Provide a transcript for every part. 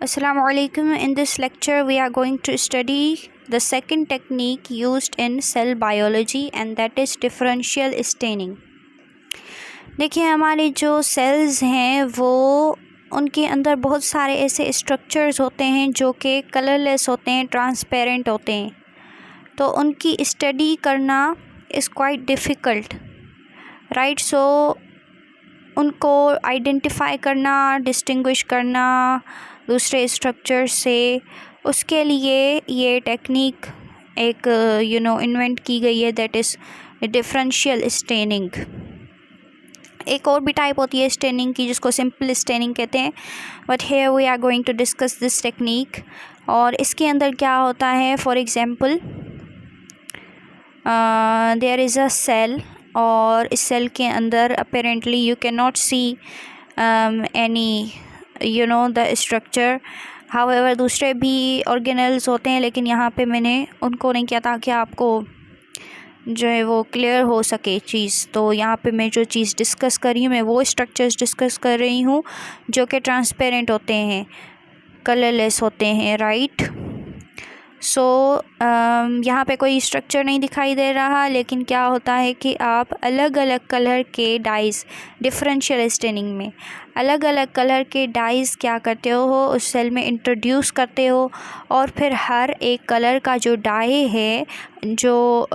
Assalamu alaikum. In this lecture we are going to study the second technique used in cell biology and that is differential staining. देखिए हमारे जो sales हैं वो उनके अंदर बहुत सारे ऐसे स्ट्रक्चर्स होते हैं जो कि कलरलेस होते हैं, ट्रांसपेरेंट होते हैं, तो उनकी स्टडी करना इज़ क्वाइट डिफ़िकल्ट, राइट. सो उनको आइडेंटिफाई करना, डिस्टिंग्विश करना दूसरे स्ट्रक्चर से, उसके लिए ये टेक्निक एक इन्वेंट की गई है, दैट इज़ डिफरेंशियल स्टेनिंग. एक और भी टाइप होती है स्टेनिंग की जिसको सिंपल स्टेनिंग कहते हैं, but here we are going to discuss this technique. और इसके अंदर क्या होता है, for example there is a cell और इस सेल के अंदर apparently you can not see any the structure. However दूसरे भी ऑर्गेनल्स होते हैं, लेकिन यहाँ पे मैंने उनको नहीं किया ताकि आपको जो है वो क्लियर हो सके चीज़. तो यहाँ पे मैं जो चीज़ डिस्कस कर रही हूँ, मैं वो स्ट्रक्चर्स डिस्कस कर रही हूँ जो कि ट्रांसपेरेंट होते हैं, कलरलेस होते हैं, राइट. सो यहाँ पे कोई स्ट्रक्चर नहीं दिखाई दे रहा, लेकिन क्या होता है कि आप अलग अलग कलर के डाइस, डिफरेंशियल स्टेनिंग में अलग अलग कलर के डाइस क्या करते हो, उस सेल में इंट्रोड्यूस करते हो, और फिर हर एक कलर का जो डाई है, जो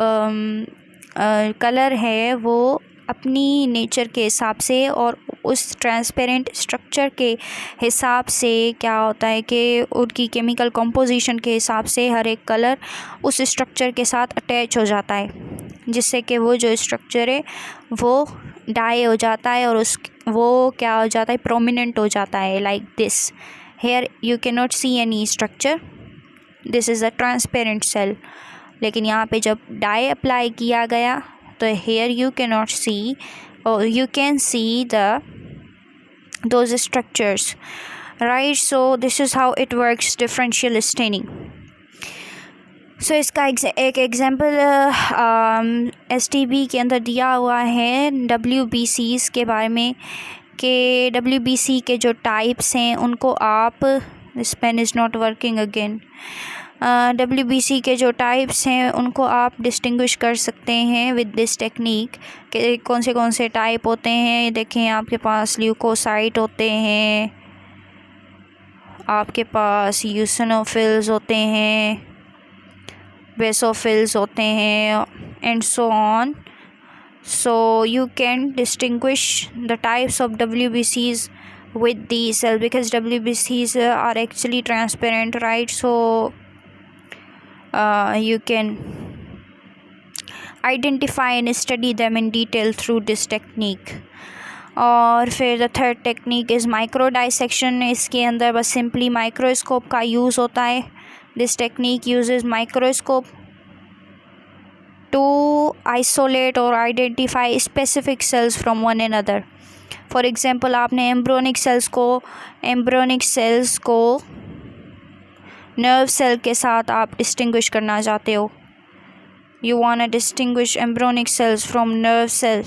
कलर है, वो अपनी नेचर के हिसाब से और उस ट्रांसपेरेंट स्ट्रक्चर के हिसाब से क्या होता है कि उनकी केमिकल कंपोजिशन के हिसाब से हर एक कलर उस स्ट्रक्चर के साथ अटैच हो जाता है, जिससे कि वो जो स्ट्रक्चर है वो डाई हो जाता है और वो क्या हो जाता है, प्रोमिनेंट हो जाता है, like this. Here you can not see any structure, this is a transparent cell. लेकिन यहाँ पे जब डाई अप्लाई किया गया तो here you can not see or you can see those structures, right. So this is how it works, differential staining. So इसका एक example STB के अंदर दिया हुआ है WBCs के बारे में, कि WBC के जो टाइप्स हैं उनको आप, this pen is not working again, WBC के जो टाइप्स हैं उनको आप डिस्टिंग्विश कर सकते हैं विद दिस टेक्निक, कि कौन से टाइप होते हैं. देखें, आपके पास ल्यूकोसाइट होते हैं, आपके पास यूसिनोफिल्स होते हैं, बेसोफिल्स होते हैं, and so on. So you can distinguish the types of WBCs with these cells because WBCs are actually transparent, right. So you can identify and study them in detail through this technique. और फिर the third technique is micro dissection. इसके अंदर बस simply microscope का use होता है. This technique uses microscope to isolate और identify specific cells from one another. For example, आपने एम्ब्रियोनिक सेल्स को नर्व सेल के साथ आप डिस्टिंग्विश करना चाहते हो. You want to distinguish embryonic cells from nerve cell,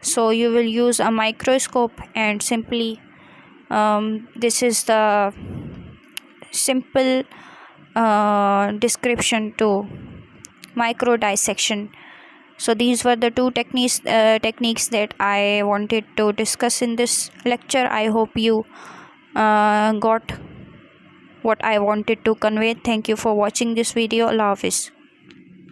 so you will use a microscope and simply this is the simple description to micro dissection. So these were the two techniques that I wanted to discuss in this lecture. I hope you got what I wanted to convey. Thank you for watching this video. Allah Hafiz.